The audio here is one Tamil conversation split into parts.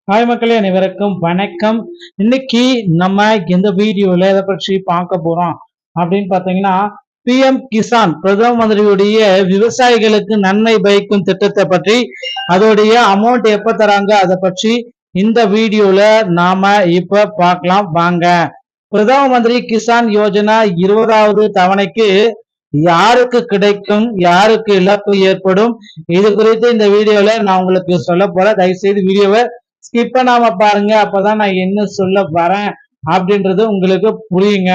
ஹாய் மக்களே, அனைவருக்கும் வணக்கம். இன்னைக்கு நம்ம இந்த வீடியோல எதை பற்றி பார்க்க போறோம் அப்படின்னு பாத்தீங்கன்னா, பிஎம் கிசான் பிரதம மந்திரியுடைய விவசாயிகளுக்கு நன்மை பயக்கும் திட்டத்தை பற்றி, அதோடைய அமௌண்ட் எப்ப தராங்க அதை பற்றி இந்த வீடியோல நாம இப்ப பார்க்கலாம் வாங்க. பிரதம மந்திரி கிசான் யோஜனா 20வது தவணைக்கு யாருக்கு கிடைக்கும், யாருக்கு இழப்பு ஏற்படும், இது குறித்து இந்த வீடியோல நான் உங்களுக்கு சொல்ல போறேன். தயவுசெய்து வீடியோவை ஸ்கிப் பண்ணாம பாருங்க, அப்பதான் நான் என்ன சொல்ல வரேன் அப்படின்றது உங்களுக்கு புரியுங்க.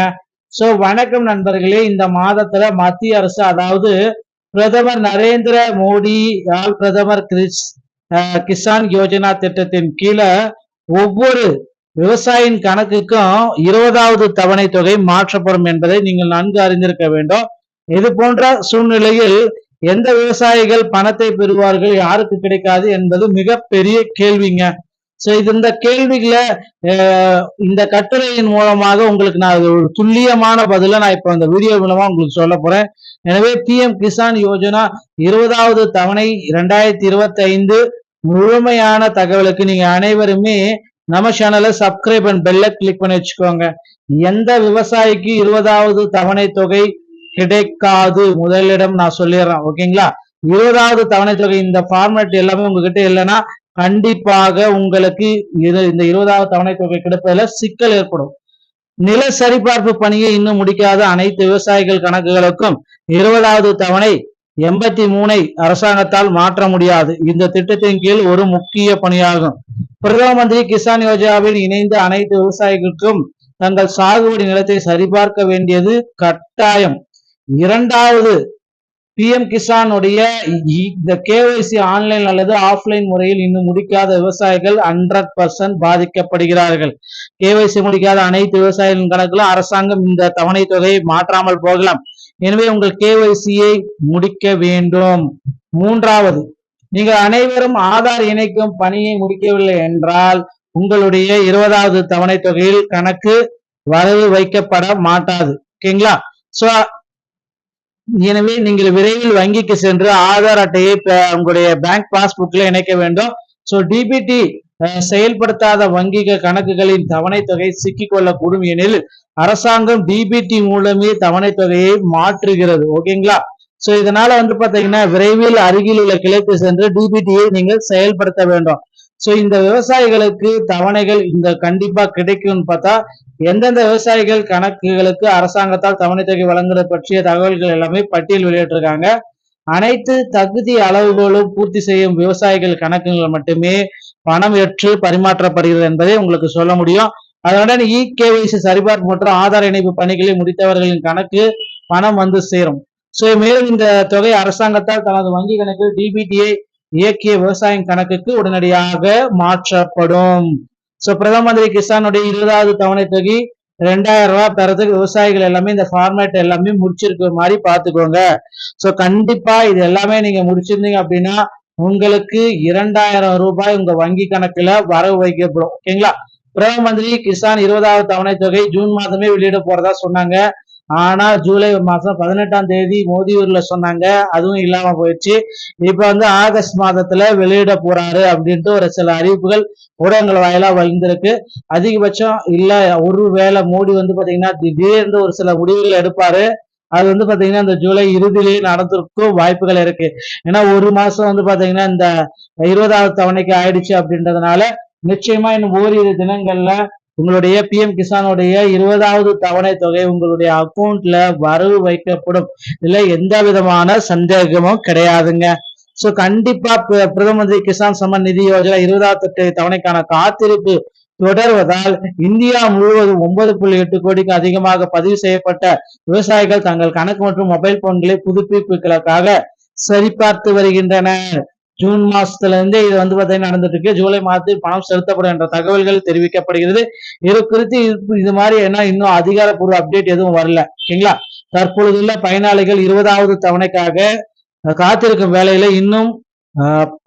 சோ வணக்கம் நண்பர்களே. இந்த மாதத்துல மத்திய அரசு, அதாவது பிரதமர் நரேந்திர மோடியால் பிரதமர் கிசான் யோஜனா திட்டத்தின் கீழே ஒவ்வொரு விவசாயியின் கணக்குக்கும் 20வது தவணை தொகை மாற்றப்படும் என்பதை நீங்கள் நன்கு அறிந்திருக்க வேண்டும். இது போன்ற சூழ்நிலையில் எந்த விவசாயிகள் பணத்தை பெறுவார்கள், யாருக்கு கிடைக்காது என்பது மிகப்பெரிய கேள்விங்க. சோ இந்த கேள்விகளை இந்த கட்டுரையின் மூலமாக உங்களுக்கு நான் ஒரு துல்லியமான பதில நான் இப்ப இந்த வீடியோ மூலமா உங்களுக்கு சொல்ல போறேன். எனவே பிஎம் கிசான் யோஜனா 20வது தவணை 2025 முழுமையான தகவலுக்கு நீங்க அனைவருமே நம்ம சேனலை சப்ஸ்கிரைப் அண்ட் பெல்ல கிளிக் பண்ணி வச்சுக்கோங்க. எந்த விவசாயிக்கு 20வது தவணை தொகை கிடைக்காது முதலிடம் நான் சொல்லிடுறேன், ஓகேங்களா? 20வது தவணை தொகை இந்த ஃபார்மேட் எல்லாமே உங்ககிட்ட இல்லைன்னா கண்டிப்பாக உங்களுக்கு இந்த 20வது தவணை தொகை கிடைப்பதில் சிக்கல் ஏற்படும். நில சரிபார்ப்பு பணியை இன்னும் முடிக்காத அனைத்து விவசாயிகள் கணக்குகளுக்கும் 20வது தவணை 83 அரசாங்கத்தால் மாற்ற முடியாது. இந்த திட்டத்தின் கீழ் ஒரு முக்கிய பணியாகும். பிரதம மந்திரி கிசான் யோஜனாவில் இணைந்த அனைத்து விவசாயிகளுக்கும் தங்கள் சாகுபடி நிலத்தை சரிபார்க்க வேண்டியது கட்டாயம். இரண்டாவது, பிஎம் கிசானுடைய இந்த கேஒய்சி ஆன்லைன் அல்லது ஆஃப்லைன் முறையில் இன்னும் முடிக்காத விவசாயிகள் 100% பாதிக்கப்படுகிறார்கள். கேஒய்சி முடிக்காத அனைத்து விவசாயிகளின் கணக்கிலும் அரசாங்கம் இந்த தவணை தொகையை மாற்றாமல் போகலாம். எனவே உங்கள் கேஒய்சியை முடிக்க வேண்டும். மூன்றாவது, நீங்கள் அனைவரும் ஆதார் இணைக்கும் பணியை முடிக்கவில்லை என்றால் உங்களுடைய 20வது தவணை தொகையில் கணக்கு வரவு வைக்கப்பட மாட்டாது, ஓகேங்களா? சோ எனவே நீங்கள் விரைவில் வங்கிக்கு சென்று ஆதார் அட்டையை உங்களுடைய பேங்க் பாஸ்புக்ல இணைக்க வேண்டும். சோ டிபிடி செயல்படுத்தாத வங்கி கணக்குகளின் தவணை தொகை சிக்கிக் கொள்ளக்கூடும் எனில் அரசாங்கம் டிபிடி மூலமே தவணை தொகையை மாற்றுகிறது, ஓகேங்களா? சோ இதனால பாத்தீங்கன்னா விரைவில் அருகில் உள்ள கிளைக்கு சென்று டிபிடியை நீங்கள் செயல்படுத்த வேண்டும். சோ இந்த விவசாயிகளுக்கு தவணைகள் இந்த கண்டிப்பா கிடைக்கும்னு பார்த்தா, எந்தெந்த விவசாயிகள் கணக்குகளுக்கு அரசாங்கத்தால் தவணை தொகை வழங்குறது பற்றிய தகவல்கள் எல்லாமே பட்டியல் வெளியிட்டிருக்காங்க. அனைத்து தகுதி அளவுகளும் பூர்த்தி செய்யும் விவசாயிகள் கணக்குகள் மட்டுமே பணம் ஏற்று பரிமாற்றப்படுகிறது என்பதை உங்களுக்கு சொல்ல முடியும். அதனுடன் கேஒய்சி சரிபார்ப்பு மற்றும் ஆதார் இணைப்பு பணிகளை முடித்தவர்களின் கணக்கு பணம் சேரும். சோ மேலும் இந்த தொகை அரசாங்கத்தால் தனது வங்கி கணக்கில் டிபிடியை இயக்கிய விவசாயியின் கணக்குக்கு உடனடியாக மாற்றப்படும். சோ பிரதம மந்திரி கிசானுடைய 20வது தவணை தொகை 2000 ரூபாய் பெறதுக்கு விவசாயிகள் எல்லாமே இந்த ஃபார்மேட் எல்லாமே முடிச்சிருக்கிற மாதிரி பாத்துக்கோங்க. சோ கண்டிப்பா இது எல்லாமே நீங்க முடிச்சிருந்தீங்க அப்படின்னா உங்களுக்கு 2000 ரூபாய் உங்க வங்கி கணக்குல வரவு வைக்கப்படும், ஓகேங்களா? பிரதம மந்திரி கிசான் 20வது தவணை தொகை ஜூன் மாதமே வெளியிட போறதா சொன்னாங்க. ஆனா ஜூலை மாசம் 18ஆம் தேதி மோதியூர்ல சொன்னாங்க, அதுவும் இல்லாம போயிடுச்சு. இப்ப ஆகஸ்ட் மாதத்துல வெளியிட போறாரு அப்படின்ட்டு ஒரு சில அறிவிப்புகள் ஊடகங்கள் வாயிலா வந்திருக்கு. அதிகபட்சம் இல்ல ஒருவேளை மோடி பாத்தீங்கன்னா திடீர்னு ஒரு சில முடிவுகள் எடுப்பாரு. அது பாத்தீங்கன்னா இந்த ஜூலை இறுதியிலேயே நடந்திருக்கும் வாய்ப்புகள் இருக்கு. ஏன்னா ஒரு மாசம் பாத்தீங்கன்னா இந்த 20வது தவணைக்கு ஆயிடுச்சு அப்படின்றதுனால நிச்சயமா இன்னும் ஓரிரு தினங்கள்ல உங்களுடைய பிஎம் கிசானுடைய 20வது தவணை தொகை உங்களுடைய அக்கௌண்ட்ல வரவு வைக்கப்படும். இதுல எந்த விதமான சந்தேகமும் கிடையாதுங்க. சோ கண்டிப்பா பிரதம மந்திரி கிசான் சம்மன் நிதி யோஜனா 20வது தவணைக்கான காத்திருப்பு தொடர்வதால் இந்தியா முழுவதும் 9.8 கோடிக்கு அதிகமாக பதிவு செய்யப்பட்ட விவசாயிகள் தங்கள் கணக்கு மற்றும் மொபைல் போன்களை புதுப்பிப்புகளுக்காக சரிபார்த்து வருகின்றனர். ஜூன் மாசத்துல இருந்து இது பாத்தீங்கன்னா நடந்துட்டு இருக்கு. ஜூலை மாதத்தில் பணம் செலுத்தப்படும் என்ற தகவல்கள் தெரிவிக்கப்படுகிறது. இது குறித்து இது மாதிரி இன்னும் அதிகாரப்பூர்வ அப்டேட் எதுவும் வரல, ஓகேங்களா? தற்பொழுதுள்ள பயனாளிகள் 20வது தவணைக்காக காத்திருக்கும் வேலையில இன்னும்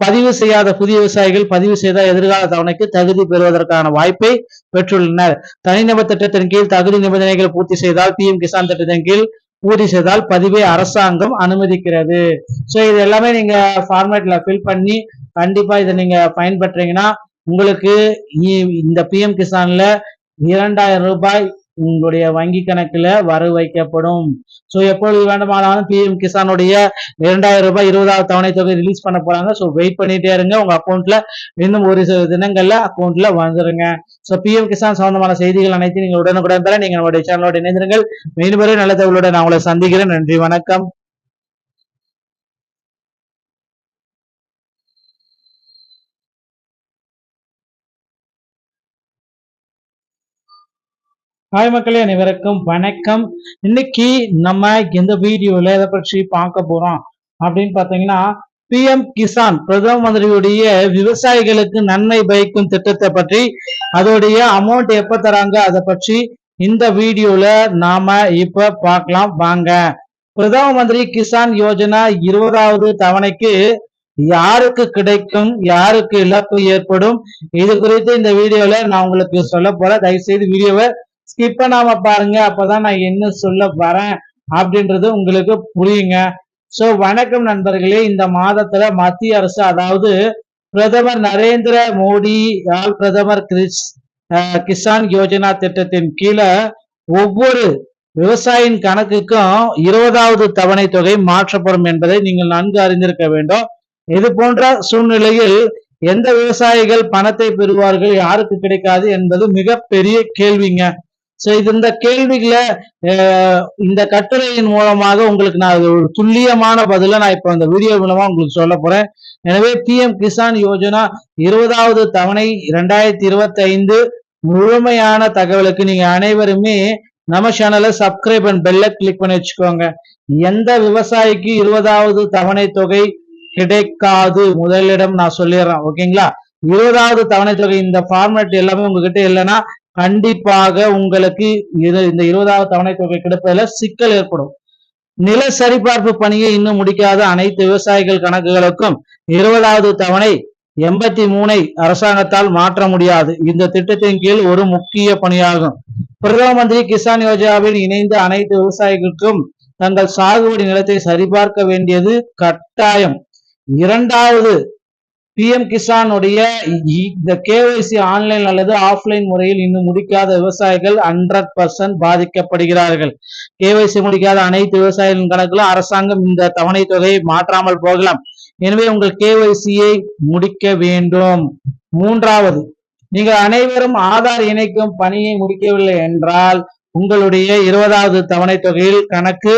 பதிவு செய்யாத புதிய விவசாயிகள் பதிவு செய்த எதிர்கால தவணைக்கு தகுதி பெறுவதற்கான வாய்ப்பை பெற்றுள்ளனர். தனிநபர் திட்டத்தின் கீழ் தகுதி நிபந்தனைகள் பூர்த்தி செய்தால், பிஎம் கிசான் திட்டத்தின் கீழ் பூர்த்தி செய்தால் பதிவை அரசாங்கம் அனுமதிக்கிறது. சோ இது எல்லாமே நீங்க ஃபார்மேட்ல ஃபில் பண்ணி கண்டிப்பா இதை நீங்க பயன்படுறீங்கன்னா உங்களுக்கு இந்த பிஎம் கிசான்ல 2000 ரூபாய் உங்களுடைய வங்கி கணக்குல வரவு வைக்கப்படும். சோ எப்பொழுது வேண்டுமானாலும் பிஎம் கிசானுடைய 2000 ரூபாய் 20வது தவணை தொகை ரிலீஸ் பண்ண போறாங்க. சோ வெயிட் பண்ணிட்டே இருங்க, உங்க அக்கௌண்ட்ல இன்னும் ஒரு சில தினங்கள்ல அக்கௌண்ட்ல வந்துருங்க. சோ பிஎம் கிசான் சம்பந்தமான செய்திகள் அனைத்தையும் நீங்கள் உடனுக்குடன் பெற நீங்க நம்மளுடைய சேனலோட இணைந்திருங்கள். மீண்டும் நல்ல தகவலோட நான் உங்களை சந்திக்கிறேன். நன்றி, வணக்கம். ஹாய் மக்களே, அனைவருக்கும் வணக்கம். இன்னைக்கு நம்ம இந்த வீடியோல எதை பற்றி பார்க்க போறோம் அப்படின்னு பாத்தீங்கன்னா, பிஎம் கிசான் பிரதம மந்திரியுடைய விவசாயிகளுக்கு நன்மை பயக்கும் திட்டத்தை பற்றி, அதோடைய அமௌண்ட் எப்ப தராங்க அதை பற்றி இந்த வீடியோல நாம இப்ப பார்க்கலாம் வாங்க. பிரதம மந்திரி கிசான் யோஜனா 20வது தவணைக்கு யாருக்கு கிடைக்கும், யாருக்கு இழப்பு ஏற்படும், இது குறித்து இந்த வீடியோல நான் உங்களுக்கு சொல்ல போறேன். தயவுசெய்து வீடியோவை ஸ்கிப் பண்ணாம பாருங்க, அப்பதான் நான் என்ன சொல்ல வரேன் அப்படின்றது உங்களுக்கு புரியுங்க. சோ வணக்கம் நண்பர்களே. இந்த மாதத்துல மத்திய அரசு, அதாவது பிரதமர் நரேந்திர மோடி பிரதமர் கிசான் யோஜனா திட்டத்தின் கீழே ஒவ்வொரு விவசாயியின் கணக்குக்கும் 20வது தவணை தொகை மாற்றப்படும் என்பதை நீங்கள் நன்கு அறிந்திருக்க வேண்டும். இது போன்ற சூழ்நிலையில் எந்த விவசாயிகள் பணத்தை பெறுவார்கள், யாருக்கு கிடைக்காது என்பது மிகப்பெரிய கேள்விங்க. சோ இந்த கேள்விகளை இந்த கட்டுரையின் மூலமாக உங்களுக்கு நான் ஒரு துல்லியமான பதில நான் இப்ப இந்த வீடியோ மூலமா உங்களுக்கு சொல்ல போறேன். எனவே பிஎம் கிசான் யோஜனா 20வது தவணை 2025 முழுமையான தகவலுக்கு நீங்க அனைவருமே நம்ம சேனலை சப்ஸ்கிரைப் அண்ட் பெல்ல கிளிக் பண்ணி வச்சுக்கோங்க. எந்த விவசாயிக்கு 20வது தவணை தொகை கிடைக்காது முதலிடம் நான் சொல்லிடுறேன், ஓகேங்களா? 20வது தவணை தொகை இந்த ஃபார்மேட் எல்லாமே உங்ககிட்ட இல்லைன்னா கண்டிப்பாக உங்களுக்கு இந்த 20வது தவணை தொகை கிடைப்பதில் சிக்கல் ஏற்படும். நில சரிபார்ப்பு பணியை இன்னும் முடிக்காத அனைத்து விவசாயிகள் கணக்குகளுக்கும் 20வது தவணை 83 அரசாங்கத்தால் மாற்ற முடியாது. இந்த திட்டத்தின் கீழ் ஒரு முக்கிய பணியாகும். பிரதம மந்திரி கிசான் யோஜனாவில் இணைந்த அனைத்து விவசாயிகளுக்கும் தங்கள் சாகுபடி நிலத்தை சரிபார்க்க வேண்டியது கட்டாயம். இரண்டாவது, பிஎம் கிசானுடைய இந்த கேஒய்சி ஆன்லைன் அல்லது ஆஃப்லைன் முறையில் இன்னும் முடிக்காத விவசாயிகள் 100% பாதிக்கப்படுகிறார்கள். கேஒய்சி முடிக்காத அனைத்து விவசாயிகளின் கணக்கிலும் அரசாங்கம் இந்த தவணை தொகையை மாற்றாமல் போகலாம். எனவே உங்கள் கேஒய்சியை முடிக்க வேண்டும். மூன்றாவது, நீங்கள் அனைவரும் ஆதார் இணைக்கும் பணியை முடிக்கவில்லை என்றால் உங்களுடைய 20வது தவணை தொகையில் கணக்கு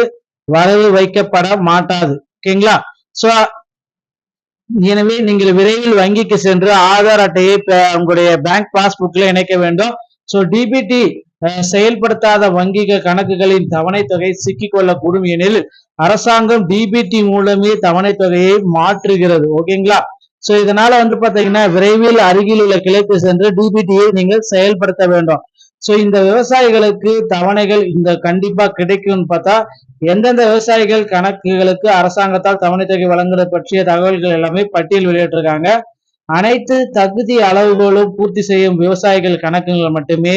வரவு வைக்கப்பட மாட்டாது, ஓகேங்களா? சோ எனவே நீங்கள் விரைவில் வங்கிக்கு சென்று ஆதார் அட்டையை உங்களுடைய பேங்க் பாஸ்புக்ல இணைக்க வேண்டும். சோ டிபிடி செயல்படுத்தாத வங்கி கணக்குகளின் தவணை தொகை சிக்கிக்கொள்ளக்கூடும் எனில் அரசாங்கம் டிபிடி மூலமே தவணை தொகையை மாற்றுகிறது, ஓகேங்களா? சோ இதனால பாத்தீங்கன்னா விரைவில் அருகில் உள்ள கிளைக்கு சென்று டிபிடியை நீங்கள் செயல்படுத்த வேண்டும். சோ இந்த விவசாயிகளுக்கு தவணைகள் இந்த கண்டிப்பா கிடைக்கும்னு பார்த்தா எந்தெந்த விவசாயிகள் கணக்குகளுக்கு அரசாங்கத்தால் தவணை தொகை வழங்குவது பற்றிய தகவல்கள் எல்லாமே பட்டியல் வெளியிட்டிருக்காங்க. அனைத்து தகுதி அளவுகளும் பூர்த்தி செய்யும் விவசாயிகள் கணக்குகள் மட்டுமே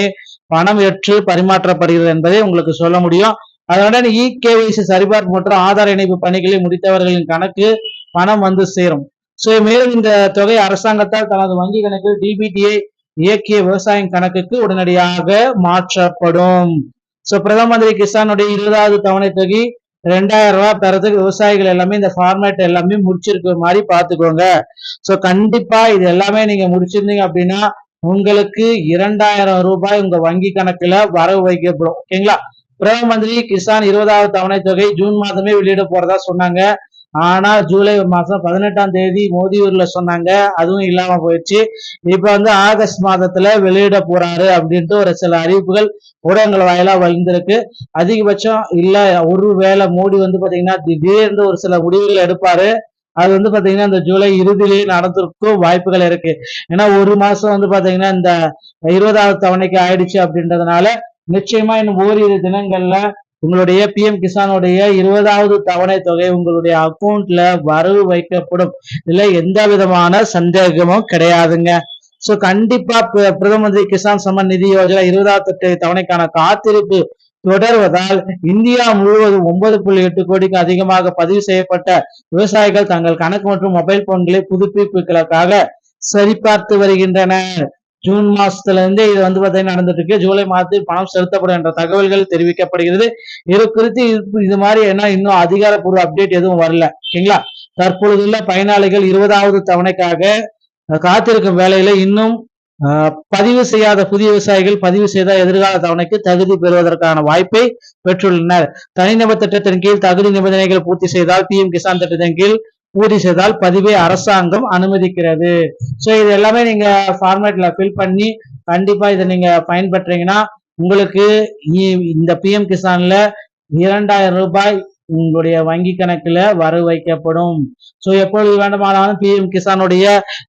பணம் ஏற்று பரிமாற்றப்படுகிறது என்பதை உங்களுக்கு சொல்ல முடியும். அதனுடன் கேஒய்சி சரிபார்ப்பு மற்றும் ஆதார் இணைப்பு பணிகளை முடித்தவர்களின் கணக்கு பணம் வந்து சேரும். சோ மேலும் இந்த தொகை அரசாங்கத்தால் தனது வங்கி கணக்கில் டிபிடியை இயக்கிய விவசாயியின் கணக்குக்கு உடனடியாக மாற்றப்படும். சோ பிரதம மந்திரி கிசானுடைய 20வது தவணை தொகை 2000 ரூபாய் பெறதுக்கு விவசாயிகள் எல்லாமே இந்த ஃபார்மேட் எல்லாமே முடிச்சிருக்கிற மாதிரி பாத்துக்கோங்க. சோ கண்டிப்பா இது எல்லாமே நீங்க முடிச்சிருந்தீங்க அப்படின்னா உங்களுக்கு 2000 ரூபாய் உங்க வங்கி கணக்குல வரவு வைக்கப்படும், ஓகேங்களா? பிரதம மந்திரி கிசான் 20வது தவணை தொகை ஜூன் மாதமே வெளியிட போறதா சொன்னாங்க. ஆனா ஜூலை மாசம் 18ஆம் தேதி மோதியூர்ல சொன்னாங்க, அதுவும் இல்லாம போயிடுச்சு. இப்ப ஆகஸ்ட் மாதத்துல வெளியிட போறாரு அப்படின்ட்டு ஒரு சில அறிவிப்புகள் ஊடகங்கள் வாயிலா வந்திருக்கு. அதிகபட்சம் இல்ல ஒருவேளை மோடி பாத்தீங்கன்னா திடீர்னு ஒரு சில முடிவுகள் எடுப்பாரு. அது பாத்தீங்கன்னா இந்த ஜூலை இறுதியிலேயே நடந்திருக்கும் வாய்ப்புகள் இருக்கு. ஏன்னா ஒரு மாசம் பாத்தீங்கன்னா இந்த 20வது தவணைக்கு ஆயிடுச்சு அப்படின்றதுனால நிச்சயமா இன்னும் ஓரிரு தினங்கள்ல உங்களுடைய பிஎம் கிசானுடைய 20வது தவணை தொகை உங்களுடைய அக்கௌண்ட்ல வரவு வைக்கப்படும். இதுல எந்த விதமான சந்தேகமும் கிடையாதுங்க. சோ கண்டிப்பா பிரதம மந்திரி கிசான் சம்மன் நிதி யோஜனா 20வது தவணைக்கான காத்திருப்பு தொடர்வதால் இந்தியா முழுவதும் 9.8 கோடிக்கு அதிகமாக பதிவு செய்யப்பட்ட விவசாயிகள் தங்கள் கணக்கு மற்றும் மொபைல் போன்களை புதுப்பிப்புகளுக்காக சரிபார்த்து வருகின்றனர். ஜூன் மாசத்துல இருந்து இது பாத்தீங்கன்னா நடந்துட்டு இருக்கு. ஜூலை மாதத்தில் பணம் செலுத்தப்படும் என்ற தகவல்கள் தெரிவிக்கப்படுகிறது. இது குறித்து இது மாதிரி என்ன இன்னும் அதிகாரப்பூர்வ அப்டேட் எதுவும் வரல. ஓகேங்களா? தற்பொழுதுள்ள பயனாளிகள் 20வது தவணைக்காக காத்திருக்கும் வேலையில இன்னும் பதிவு செய்யாத புதிய விவசாயிகள் பதிவு செய்த எதிர்கால தவணைக்கு தகுதி பெறுவதற்கான வாய்ப்பை பெற்றுள்ளனர். தனிநபர் திட்டத்தின் கீழ் தகுதி நிபந்தனைகள் பூர்த்தி செய்தால் PM கிசான் திட்டத்தின் கீழ் பூர்த்தி செய்தால் பதிவை அரசாங்கம் அனுமதிக்கிறது. ஸோ இது எல்லாமே நீங்க ஃபார்மேட்ல ஃபில் பண்ணி கண்டிப்பா இதை நீங்க பயன்படுறீங்கன்னா உங்களுக்கு இந்த PM கிசான்ல 2000 ரூபாய் உங்களுடைய வங்கி கணக்குல வரவு வைக்கப்படும். ஸோ எப்பொழுது வேண்டுமானாலும் PM கிசானுடைய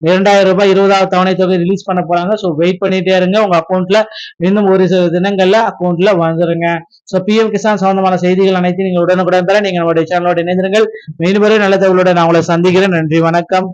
2000 ரூபாய் 20வது தவணை தொகை ரிலீஸ் பண்ண போறாங்க. ஸோ வெயிட் பண்ணிட்டே இருங்க. உங்க அக்கௌண்ட்ல இன்னும் ஒரு சில தினங்கள்ல அக்கௌண்ட்ல வந்துருங்க. ஸோ PM கிசான் சம்பந்தமான செய்திகள் அனைத்தையும் நீங்கள் உடனுக்குடன் தர நீங்க நம்மளுடைய சேனலோட இணைந்திருங்கள். மீண்டும் நல்ல தகவலோட நான் உங்களை சந்திக்கிறேன். நன்றி, வணக்கம்.